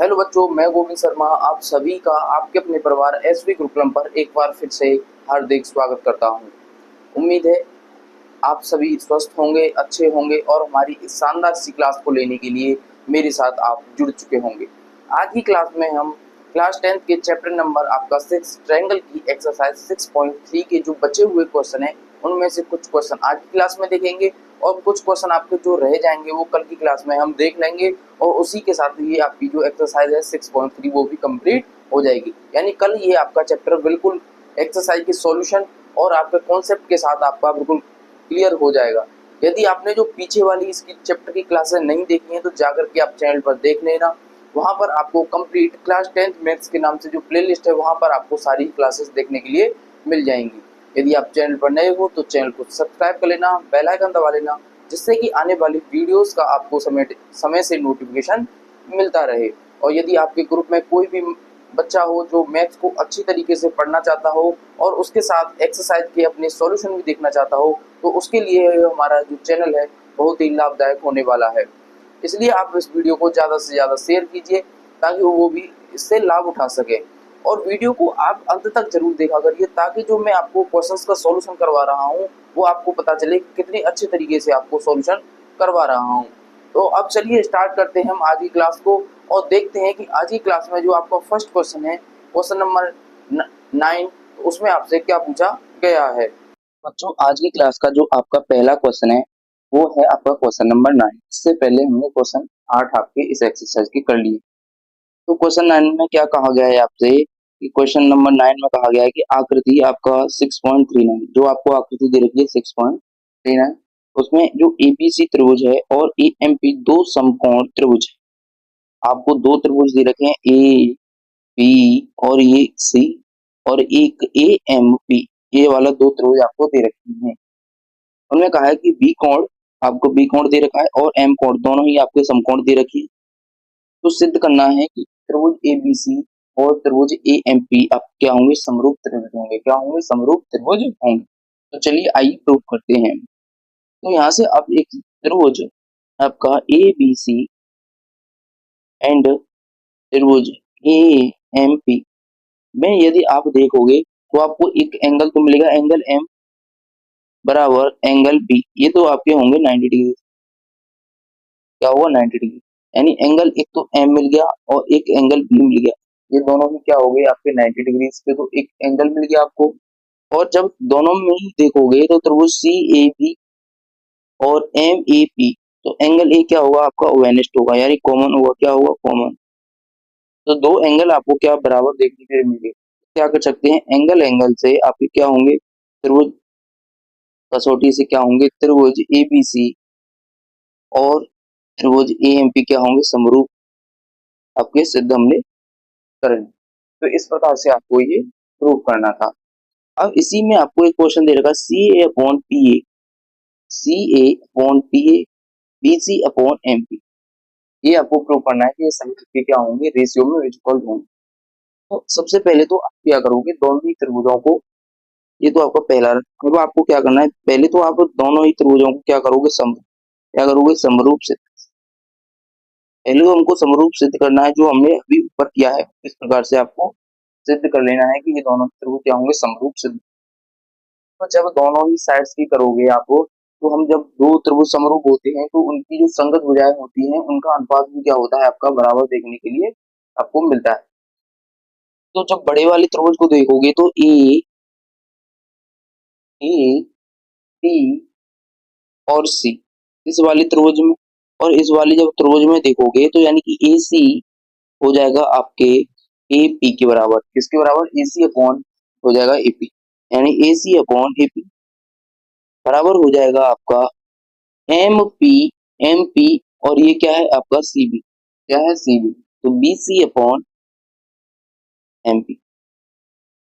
Hello बच्चों, मैं गोविंद शर्मा आप सभी का आपके अपने परिवार एसवी गुरुकुलम पर एक बार फिर से हार्दिक स्वागत करता हूं। उम्मीद है आप सभी स्वस्थ होंगे, अच्छे होंगे और हमारी इस शानदार सी क्लास को लेने के लिए मेरे साथ आप जुड़ चुके होंगे। आज की क्लास में हम क्लास 10th के चैप्टर नंबर आपका 6 ट्रायंगल की एक्सरसाइज 6.3 के जो बचे हुए क्वेश्चन हैं, उनमें से कुछ क्वेश्चन आज की क्लास में देखेंगे और कुछ क्वेश्चन आपके जो रह जाएंगे वो कल की क्लास में हम देख लेंगे और उसी के साथ ये आपकी जो एक्सरसाइज है 6.3 वो भी कंप्लीट हो जाएगी। यानी कल ये आपका चैप्टर बिल्कुल एक्सरसाइज के सॉल्यूशन और आपके कॉन्सेप्ट के साथ आपका बिल्कुल क्लियर हो जाएगा। यदि आपने जो पीछे वाली इसकी चैप्टर की क्लासेस नहीं देखी हैं तो जाकर के आप चैनल पर देख लेना। वहाँ पर आपको कंप्लीट क्लास 10th मैथ्स के नाम से जो प्लेलिस्ट है वहाँ पर आपको सारी क्लासेस देखने के लिए मिल जाएंगी। यदि आप चैनल पर नए हो तो चैनल को सब्सक्राइब कर लेना, बेल आइकन दबा लेना, जिससे कि आने वाली वीडियोस का आपको समय से नोटिफिकेशन मिलता रहे। और यदि आपके ग्रुप में कोई भी बच्चा हो जो मैथ्स को अच्छी तरीके से पढ़ना चाहता हो और उसके साथ एक्सरसाइज के अपने सॉल्यूशन भी देखना चाहता हो तो उसके लिए हमारा जो चैनल है बहुत ही लाभदायक होने वाला है। इसलिए आप इस वीडियो को ज़्यादा से ज़्यादा शेयर कीजिए ताकि वो भी इससे लाभ उठा सके और वीडियो को आप अंत तक जरूर देखा करिए ताकि जो मैं आपको क्वेश्चंस का सॉल्यूशन करवा रहा हूँ वो आपको पता चले कितने अच्छे तरीके से आपको सॉल्यूशन करवा रहा हूँ। तो अब चलिए स्टार्ट करते हैं हम आज की क्लास को और देखते हैं कि आज की क्लास में जो आपका फर्स्ट क्वेश्चन है क्वेश्चन नंबर 9, उसमें आपसे क्या पूछा गया है। बच्चों, आज की क्लास का जो आपका पहला क्वेश्चन है वो है आपका क्वेश्चन नंबर 9। इससे पहले हमने क्वेश्चन 8 आपके इस एक्सरसाइज के कर लिए। तो क्वेश्चन 9 में क्या कहा गया है आपसे कि क्वेश्चन नंबर 9 में कहा गया है कि आकृति आपका 6.39 जो आपको आकृति दे रखी है 6.39, उसमें जो एबीसी त्रिभुज है और एएमपी दो समकोण त्रिभुज है। आपको दो त्रिभुज दे रखे हैं ए बी और ये सी और एक ए एम पी, ये वाला दो त्रिभुज आपको दे रखे हैं। उन्होंने कहा है कि बी कोण, आपको बी कोण दे रखा है और एम कोण दोनों ही आपके समकोण दे रखी है। तो सिद्ध करना है कि त्रिभुज एबीसी और त्रिभुज एएमपी आप क्या होंगे, समरूप त्रिभुज होंगे। क्या होंगे, समरूप त्रिभुज होंगे। तो चलिए आइए प्रूव करते हैं। तो यहाँ से अब एक त्रिभुज आपका एबीसी एंड त्रिभुज एएमपी में यदि आप देखोगे तो आपको एक एंगल तो मिलेगा, एंगल एम बराबर एंगल बी, ये तो आपके होंगे 90 डिग्री। क्या हुआ, 90 डिग्री। यानी एंगल एक तो एम मिल गया और एक एंगल बी मिल गया, ये दोनों ही क्या हो गए आपके 90 डिग्री पे। तो एक एंगल मिल गया आपको। और जब दोनों में ही देखोगे तो त्रिभुज सी ए बी और एम ए पी, तो एंगल ए क्या होगा आपका, ओवेनिस्ट होगा, यानी कॉमन होगा। क्या होगा, कॉमन। तो दो एंगल आपको क्या बराबर देखने के लिए मिले। क्या कर सकते हैं, एंगल एंगल से आपके क्या होंगे, त्रिभुज कसौटी से क्या होंगे, त्रिभुज एबीसी और त्रिभुज एएमपी क्या होंगे, समरूप आपके सिद्ध हमने करें। तो इस प्रकार से आपको ये प्रूव करना था। अब इसी में आपको एक क्वेश्चन दे रखा, C A upon P A, C A upon P A, B C upon M P, ये आपको प्रूव करना है कि ये संख्या के क्या होंगे, रेशियो में इक्वल होंगे। तो सबसे पहले तो आप क्या करोगे, दोनों ही त्रिभुजों को, ये तो आपका पहला। अब आपको क्या करना है, पहले तो आप दोनों ही त्रिभुजों को क्या करोगे, क्या करोगे, समरूप सिद्ध। पहले तो हमको समरूप सिद्ध करना है जो हमने अभी ऊपर किया है। इस प्रकार से आपको सिद्ध कर लेना है कि ये दोनों त्रिभुज क्या होंगे, समरूप सिद्ध। तो जब दोनों ही साइड्स की करोगे आप, तो हम जब दो त्रिभुज समरूप होते हैं तो उनकी जो संगत भुजाएं होती हैं उनका अनुपात भी क्या होता है आपका, बराबर देखने के लिए आपको मिलता है। तो जब बड़े वाले त्रिभुज को देखोगे तो ए ए टी और सी, इस वाले त्रिभुज में, और इस वाली जब त्रिभुज में देखोगे तो यानी कि ए सी हो जाएगा आपके ए पी के बराबर। किसके बराबर, ए सी अपॉन हो जाएगा ए पी, यानी ए सी अपॉन ए पी बराबर हो जाएगा आपका एम पी, और ये क्या है आपका सी बी, क्या है सी बी। तो B C upon M P,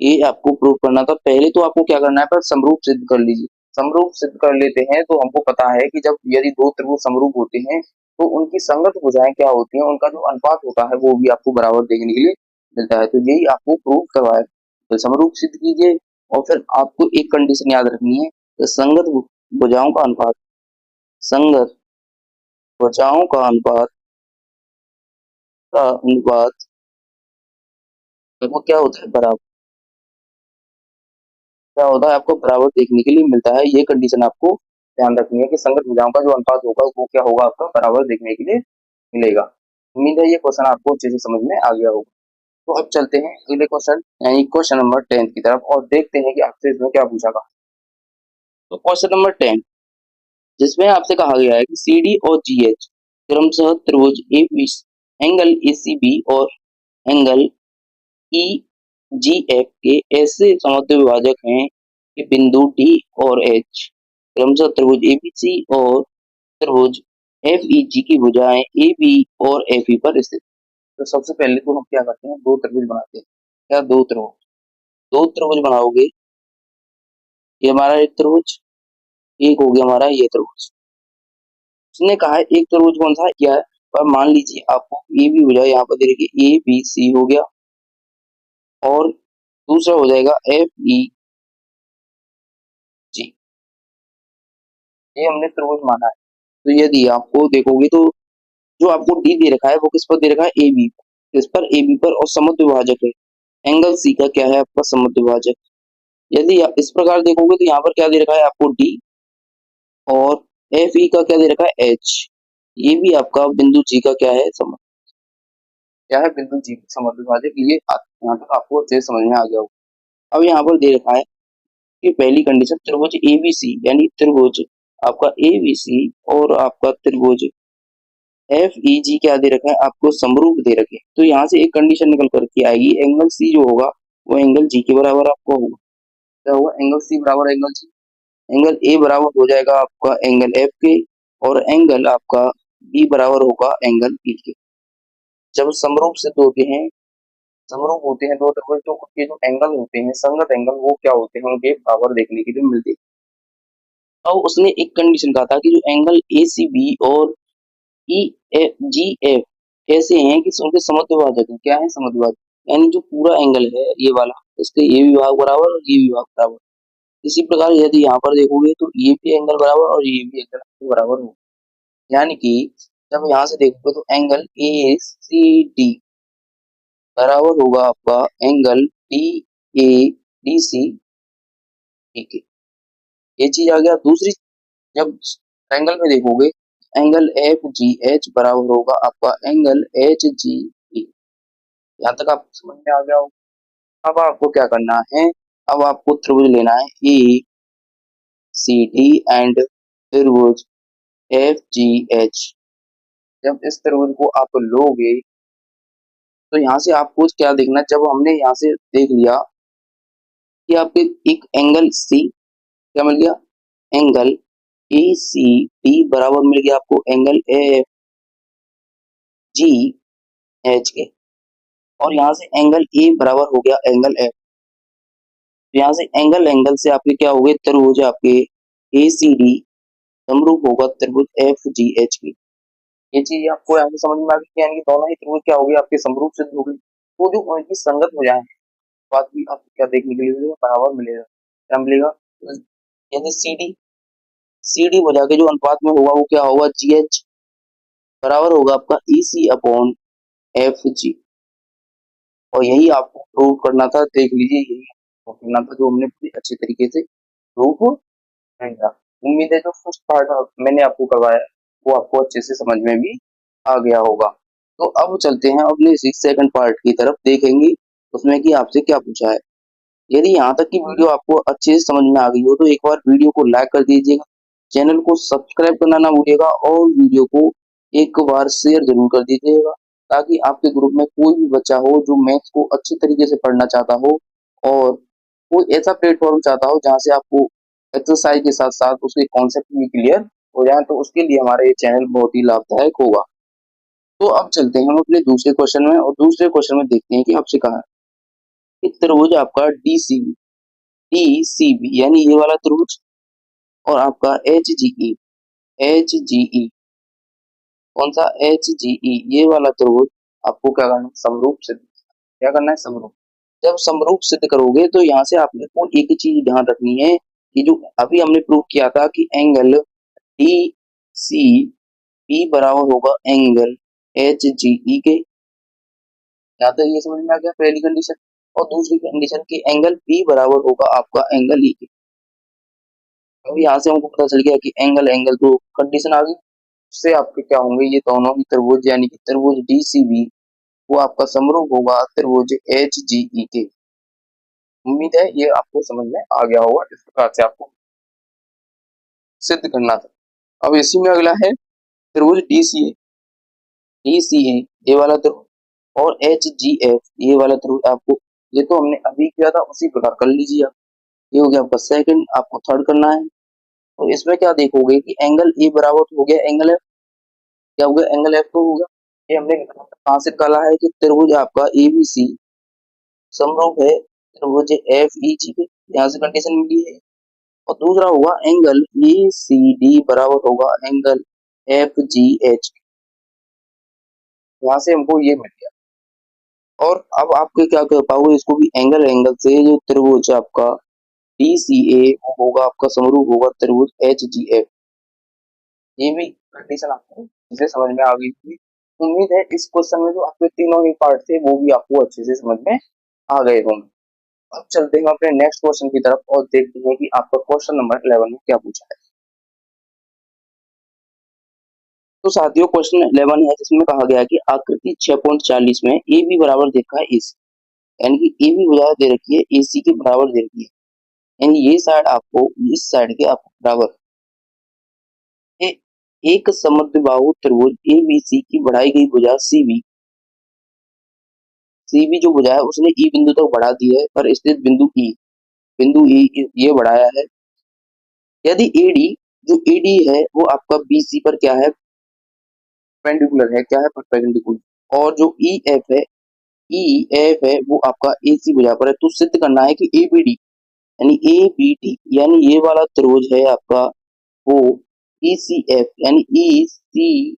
ये आपको प्रूव करना था। पहले तो आपको क्या करना है, पर समरूप सिद्ध कर लीजिए। समरूप सिद्ध कर लेते हैं तो हमको पता है कि जब यदि दो त्रिभुज समरूप होते हैं तो उनकी संगत भुजाएं क्या होती हैं, उनका जो अनुपात होता है वो भी आपको बराबर देखने के लिए मिलता है। तो यही आपको प्रूव करवाया। तो समरूप सिद्ध कीजिए और फिर आपको एक कंडीशन याद रखनी है, तो संगत भुजाओं का अनुपात, संगत भुजाओं का अनुपात का अनुपात वो क्या होता है, बराबर। क्या होता है, आपको बराबर देखने के लिए मिलता है। ये कंडीशन आपको ध्यान रखनी है कि संगत भुजाओं का जो अनुपात होगा वो क्या होगा, आपका बराबर देखने के लिए मिलेगा। उम्मीद है ये क्वेश्चन आपको अच्छे से समझ में आ गया होगा। तो अब चलते हैं अगले क्वेश्चन यानी क्वेश्चन नंबर 10 की तरफ और देखते हैं कि आपसे इसमें क्या पूछा गया। तो क्वेश्चन नंबर 10 जिसमें आपसे कहा गया है कि सी डी और जी एच क्रमशः त्रिभुज A B angle A C B और एंगल ई जी एफ के ऐसे समद्वि विभाजक हैं कि बिंदु डी और एच क्रमशः त्रिभुज एबीसी और त्रिभुज एफ ई जी की भुजाएं ए बी और एफ ई पर स्थित। तो सबसे पहले तो हम क्या करते हैं, दो त्रिभुज बनाते हैं। क्या दो त्रिभुज बनाओगे, ये हमारा एक त्रिभुज, एक हो गया हमारा ये त्रिभुज। उसने कहा है एक त्रिभुज कौन सा है, क्या है, और मान लीजिए आपको ए बी भुजा यहाँ पर दे रखी है, ए बी सी हो गया और दूसरा हो जाएगा एफ ई जी। ये हमने त्रिभुज माना है। तो यदि आपको देखोगे तो जो आपको डी दे रखा है वो किस पर दे रखा है, ए बी पर, किस पर, ए बी पर, और समद्वि विभाजक है एंगल सी का क्या है आपका समद्वि विभाजक। यदि आप इस प्रकार देखोगे तो यहाँ पर क्या दे रखा है आपको डी और एफ ई का क्या दे रखा है एच। ये भी आपका बिंदु जी का क्या है क्या है, बिंदु जी का समद्वि विभाजक। ये यहाँ तक आपको अच्छे से समझ में आ गया होगा। अब यहाँ पर दे रखा है कि पहली कंडीशन त्रिभुज एबीसी यानी त्रिभुज आपका एबीसी और आपका त्रिभुज एफ ई जी क्या दे रखा है आपको समरूप दे रखे। तो यहाँ से एक कंडीशन निकल करके आएगी, एंगल सी जो होगा वो एंगल जी के बराबर आपको होगा। क्या होगा, एंगल सी बराबर एंगल जी। एंगल ए बराबर हो जाएगा आपका एंगल एफ के और एंगल आपका बी बराबर होगा एंगल ई के। जब समरूप सिद्ध होते हैं, समरूप होते हैं दो त्रिभुज तो उनके जो एंगल होते हैं संगत एंगल वो क्या होते हैं, उनके बराबर देखने के लिए मिलते हैं। अब उसने एक कंडीशन कहा था कि जो एंगल ए सी बी और ई एफ जी एफ ऐसे हैं कि उनके समद्विभाजक हैं। क्या है समद्विभाजक, यानी जो पूरा एंगल है ये वाला, इसके ये भी भाग बराबर और ये भी भाग बराबर। इसी प्रकार यदि यहाँ पर देखोगे तो ये भी एंगल बराबर और ये भी एंगल बराबर हो, यानी कि जब यहाँ से देखोगे तो एंगल ए सी डी बराबर होगा आपका angle D A D C, ठीक है, ये चीज आ गया। दूसरी, जब एंगल में देखोगे एंगल एफ जी एच बराबर होगा आपका एंगल एच जी ई। यहाँ तक आप समझ में आ गया हो। अब आपको क्या करना है, अब आपको त्रिभुज लेना है ए सी डी एंड त्रिभुज एफ जी एच। जब इस त्रिभुज को आप लोगे तो यहाँ से आपको क्या देखना है, जब हमने यहाँ से देख लिया कि आपके एक एंगल सी क्या मिल गया, एंगल ए सी डी बराबर मिल गया आपको एंगल एफ जी एच के, और यहाँ से एंगल ए बराबर हो गया एंगल एफ। तो यहाँ से एंगल एंगल से आपके क्या हो गए, त्रिभुज आपके ए सी डी समरूप होगा त्रिभुज एफ जी एच की। ये चीज आपको यहाँ से समझ में आ गई, यानी कि दोनों ही त्रिभुज क्या हो गए आपके समरूप सिद्ध हो गए। तो जो उनकी संगत हो जाए बात भी आपको क्या देखने के लिए मिलेगा, बराबर मिलेगा। क्या मिलेगा, यानी सी डी बजा के जो अनुपात में होगा वो क्या होगा, जी एच बराबर होगा आपका ई सी अपॉन एफ जी। और यही आपको प्रूव करना था, देख लीजिए यही प्रूव करना था जो हमने पूरी अच्छे तरीके से प्रूव नहीं था। उम्मीद है जो फर्स्ट पार्ट मैंने आपको करवाया वो आपको अच्छे से समझ में भी आ गया होगा। तो अब चलते हैं अपने सेकंड पार्ट की तरफ, देखेंगे उसमें कि आपसे क्या पूछा है। यदि यहाँ तक की वीडियो आपको अच्छे से समझ में आ गई हो तो एक बार वीडियो को लाइक कर दीजिएगा, चैनल को सब्सक्राइब करना ना भूलिएगा और वीडियो को एक बार शेयर जरूर कर दीजिएगा, ताकि आपके ग्रुप में कोई भी बच्चा हो जो मैथ्स को अच्छी तरीके से पढ़ना चाहता हो और कोई ऐसा प्लेटफॉर्म चाहता हो जहाँ से आपको एक्सरसाइज के साथ साथ उसके कॉन्सेप्ट भी क्लियर हो जाए, तो उसके लिए हमारा ये चैनल बहुत ही लाभदायक होगा। तो अब चलते हैं हम अपने दूसरे क्वेश्चन में, और दूसरे क्वेश्चन में देखते हैं कि आपसे कहा है कि त्रिभुज आपका डी सी बी यानी ये वाला त्रिभुज और आपका एच जी ई कौन सा, एच जी ई ये वाला त्रिभुज आपको क्या करना है, समरूप सिद्ध। क्या करना है, समरूप। जब समरूप सिद्ध करोगे तो यहाँ से आपने को एक ही चीज ध्यान रखनी है कि जो अभी हमने प्रूव किया था कि एंगल डी सी बी बराबर होगा एंगल एच जी ई के, यहाँ तक ये समझ में आ गया पहली कंडीशन। और दूसरी कंडीशन की एंगल बी बराबर होगा आपका एंगल ई के। अब यहाँ से हमको पता चल गया कि एंगल एंगल तो कंडीशन आ गई, उससे आपके क्या होंगे, ये दोनों ही त्रिभुज यानी कि त्रिभुज डीसीबी वो आपका समरूप होगा त्रिभुज एचजीई के। उम्मीद है ये आपको समझ में आ गया होगा, इस प्रकार से आपको सिद्ध करना था। अब इसी में अगला है त्रिभुज डीसीए, डीसीए ये वाला त्रिभुज और एचजीएफ ये वाला त्रिभुज। आपको ये तो हमने अभी किया था, उसी प्रकार कर लीजिए आप। ये हो गया आपका सेकंड, आपको थर्ड करना है। तो इसमें क्या देखोगे कि एंगल ए बराबर हो गया एंगल एफ। क्या हो गया, एंगल एफ तो होगा। ये हमने कहाँ से निकाला है कि त्रिभुज आपका एबीसी समरूप है त्रिभुज एफ ई जी के, यहाँ से कंडीशन मिली है। और दूसरा हुआ एंगल ए सी डी बराबर होगा एंगल एफ जी एच, यहाँ से हमको ये मिल गया। और अब आपके क्या कर पाओगे इसको भी, एंगल एंगल से जो त्रिभुज आपका डी सी ए होगा आपका समरूप होगा त्रिभुज एच जी एफ। ये भी कंडीशन आपको इसे समझ में आ गई थी। उम्मीद है इस क्वेश्चन में जो आपके तीनों ही पार्ट थे वो भी आपको अच्छे से समझ में आ गए होंगे। अब चलते हैं अपने नेक्स्ट क्वेश्चन की तरफ और देखते हैं कि आपका क्वेश्चन नंबर 11 में क्या पूछा है। तो साथियों क्वेश्चन 11 है जिसमें कहा गया है कि आकृति 6.40 में ए बी बराबर देखा है एसी, यानी कि ए बी बराबर दे रखी है एसी के बराबर दे रखी है, यानी ये साइड आपको इस साइड के आपको बराबर है। एक समद्विबाहु त्रिभुज एबीसी की बढ़ाई गई भुजा सीबी, सीबी जो भुजा है उसने ई बिंदु तक बढ़ा दी है पर स्थित बिंदु ई ये बढ़ाया है। यदि एडी जो एडी है वो आपका बीसी पर क्या है, पेंडिकुलर है, क्या है परपेंडिकुलर। और जो ई एफ है, ई एफ है वो आपका एसी भुजा पर है। तो सिद्ध करना है कि एबीडी यानी ए बी डी यानी ये वाला त्रिभुज है आपका वो ई सी एफ यानी ई सी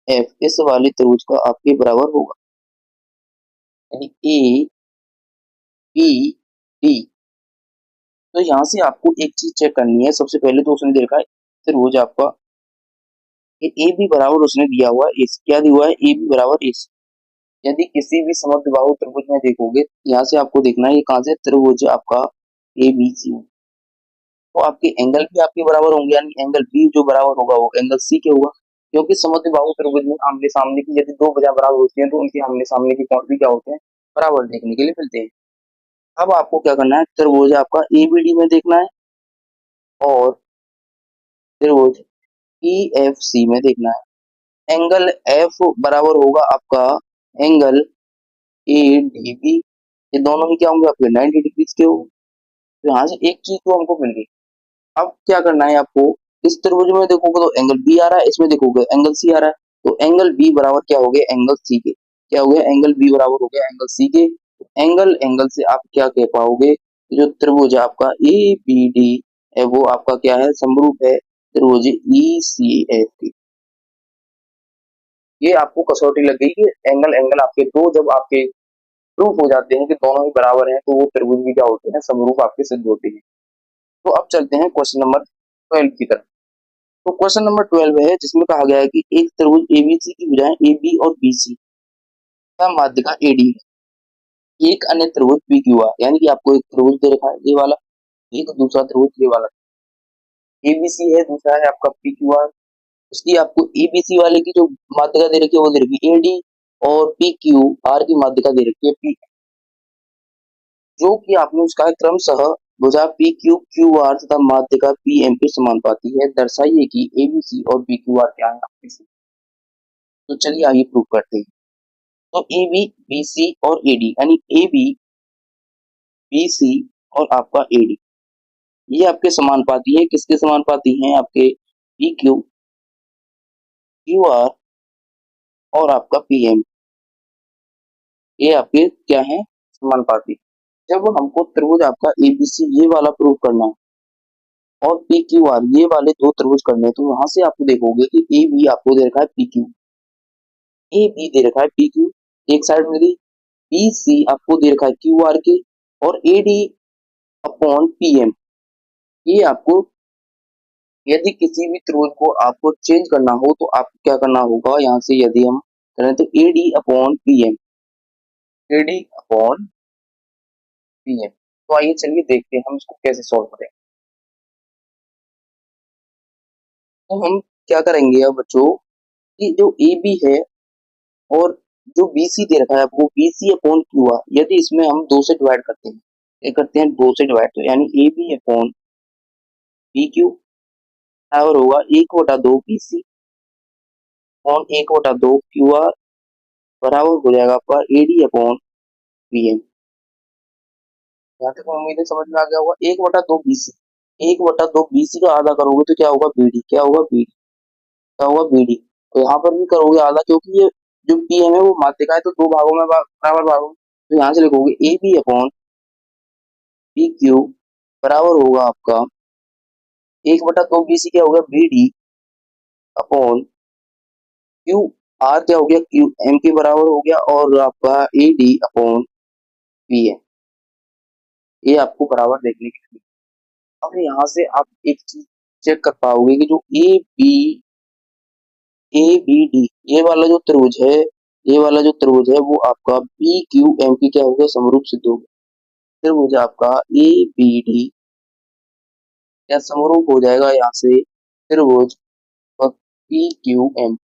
एफ इस वाले त्रिभुज का आपके बराबर होगा, यानी ए बी डी। तो यहाँ से आपको एक चीज चेक करनी है। सबसे पहले तो उसने देखा है त्रिभुज आपका ए बी बराबर उसने दिया हुआ है एसी, क्या दिया हुआ है ए बी बराबर एसी। यदि किसी भी समद्विबाहु त्रिभुज में देखोगे यहाँ से आपको देखना है ये कहाँ से त्रिभुज आपका ए बी सी, तो आपके एंगल भी आपके बराबर होंगे, यानी एंगल बी जो बराबर होगा वो एंगल सी के होगा। क्योंकि समद्विबाहु त्रिभुज में आमने सामने की यदि दो भुजा बराबर होती हैं तो उनके आमने सामने के कोण भी क्या होते हैं, बराबर देखने के लिए मिलते हैं। अब आपको क्या करना है, त्रिभुज आपका एबीडी में देखना है और त्रिभुज ईएफसी में देखना है। एंगल एफ बराबर होगा आपका एंगल एडीबी, ये दोनों ही क्या होंगे आपके 90 डिग्री के हो। तो यहाँ से एक चीज तो हमको मिल गई। अब क्या करना है आपको, इस त्रिभुज में देखोगे तो एंगल बी आ रहा है, इसमें देखोगे एंगल सी आ रहा है। तो एंगल बी बराबर क्या हो गया, एंगल सी के। क्या हो गया, एंगल बी बराबर हो गया एंगल सी के। एंगल एंगल से आप क्या कह पाओगे, जो त्रिभुज आपका ए बी डी है वो आपका क्या है, समरूप है त्रिभुज ई सी एफ की। ये आपको कसौटी लग गई कि एंगल एंगल आपके दो जब आपके प्रूफ हो जाते हैं कि दोनों ही बराबर हैं तो वो त्रिभुज भी क्या होते हैं, समरूप आपके सिद्ध होते हैं। तो अब चलते हैं क्वेश्चन नंबर 12 की तरफ। तो क्वेश्चन नंबर 12 है जिसमें कहा गया है कि एक त्रिभुज एबीसी की भुजाएं एबी और बीसी का माध्यिका एडी है। एक अन्य त्रिभुज पीक्यूआर, यानी कि आपको एक त्रिभुज दे रखा है ये वाला, एक दूसरा त्रिभुज ये वाला एबीसी है, दूसरा है आपका पीक्यूआर। उसकी आपको एबीसी वाले की जो माध्यिका दे रखी है वो दे रखी है एडी, और पीक्यूआर की माध्यिका दे रखी है पी, जो कि आपने उसका क्रमशः भुजा पी क्यू क्यू आर तथा माध्यिका पी एम के समानुपाती है। दर्शाइए कि एबीसी और पी क्यू आर क्या है। तो चलिए आइए प्रूव करते हैं। तो ए बी बी सी और ए डी यानी ए बी बी सी और आपका ए डी ये आपके समानुपाती है। किसके समानुपाती हैं, आपके पी क्यू क्यू आर और आपका पी एम, ये आपके क्या है, समानुपाती। जब हमको त्रिभुज आपका एबीसी ये वाला प्रूव करना है और पी क्यू आर ये वाले दो त्रिभुज करने, तो वहां से आपको देखोगे कि ए बी आपको दे रखा है पी क्यू, ए बी दे रखा है पी क्यू एक साइड में दी, बी सी आपको दे रखा है क्यू आर के, और A D upon P M. ये आपको यदि किसी भी त्रिभुज को आपको चेंज करना हो तो आपको क्या करना होगा, यहाँ से यदि हम करें तो A D upon P M, AD upon PM। तो आइए चलिए देखते हैं हम इसको कैसे सॉल्व करें। तो हम क्या करेंगे अब बच्चों कि जो AB है और जो BC दे रखा है आपको BC अपॉन QR, यदि इसमें हम 2 से डिवाइड करते हैं, ये करते हैं 2 से डिवाइड, तो यानी AB अपॉन BQ बराबर होगा 1/2 BC अपॉन 1/2 QR बराबर हो जाएगा आपका AD अपॉन PM। यहाँ तक उम्मीद है समझ में आ गया होगा। 1/2 BC, 1/2 BC का आधा करोगे तो क्या होगा BD, क्या होगा BD, क्या होगा BD। तो यहाँ पर भी करोगे आधा, क्योंकि ये जो PM है वो माध्यिका है, तो 2 भागों में बराबर भागों, तो यहाँ से लिखोगे AB अपॉन BQ बराबर होगा आपका 1/2 BC, क्या होगा BD अपॉन क्यू आर, क्या हो गया क्यू एम के बराबर हो गया, और आपका AD अपॉन PM। ये आपको बराबर देखने के लिए। अब यहाँ से आप एक चीज चेक कर पाओगे कि जो ABD ये वाला जो त्रिभुज है, ये वाला जो त्रिभुज है वो आपका PQM की क्या हो गया, समरूप सिद्ध हो गया। त्रिभुज आपका ABD क्या समरूप हो जाएगा यहाँ से त्रिभुज PQM।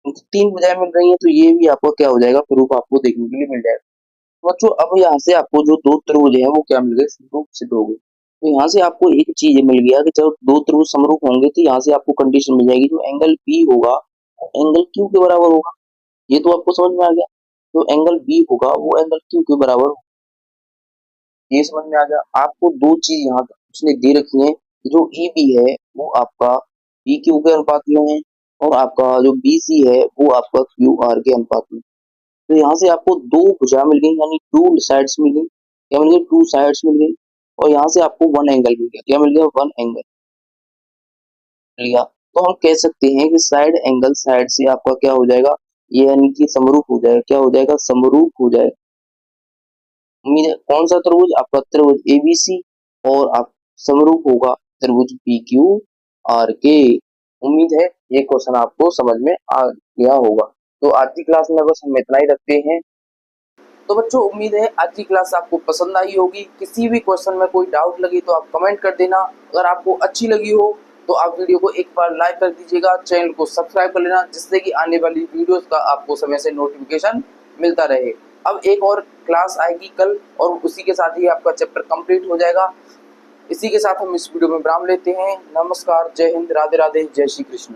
3 भुजाएं मिल रही है, तो ये भी आपको क्या हो जाएगा, प्रूफ आपको देखने के लिए मिल जाएगा। तो बच्चों अब यहाँ से आपको जो 2 त्रिभुज हैं वो क्या मिल गए, समरूप सिद्ध हो गए। तो यहाँ से आपको एक चीज मिल गया कि जब 2 त्रिभुज समरूप होंगे तो यहाँ से आपको कंडीशन मिल जाएगी, जो एंगल P होगा एंगल Q के बराबर होगा। ये तो आपको समझ में आ गया। तो एंगल B होगा वो एंगल Q के बराबर होगा। ये समझ में आ गया। आपको 2 चीज यहाँ उसने दे रखी है, जो AB है वो आपका PQ के अनुपात में है, और आपका जो BC है वो आपका QR के अनुपात में। तो यहाँ से आपको 2 भुजा मिल गई, यानी 2 साइड्स मिल गई। क्या मिल गई, 2 साइड्स मिल गई। और यहाँ से आपको 1 एंगल मिल गया। क्या मिल गया, 1 एंगल मिल गया। तो हम कह सकते हैं कि साइड एंगल साइड से आपका क्या हो जाएगा, ये यानी कि समरूप हो जाएगा। क्या हो जाएगा, समरूप हो जाएगा। उम्मीद है कौन सा त्रिभुज, आपका त्रिभुज ABC, और आप समरूप होगा त्रिभुज PQR के। उम्मीद है ये क्वेश्चन आपको समझ में आ गया होगा। तो आज की क्लास में बस हम इतना ही रखते हैं। तो बच्चों उम्मीद है आज की क्लास आपको पसंद आई होगी। किसी भी क्वेश्चन में कोई डाउट लगी तो आप कमेंट कर देना। अगर आपको अच्छी लगी हो तो आप वीडियो को एक बार लाइक कर दीजिएगा, चैनल को सब्सक्राइब कर लेना, जिससे कि आने वाली वीडियोस का आपको समय से नोटिफिकेशन मिलता रहे। अब एक और क्लास आएगी कल, और उसी के साथ ही आपका चैप्टर कंप्लीट हो जाएगा। इसी के साथ हम इस वीडियो में विराम लेते हैं। नमस्कार, जय हिंद, राधे राधे, जय श्री कृष्ण।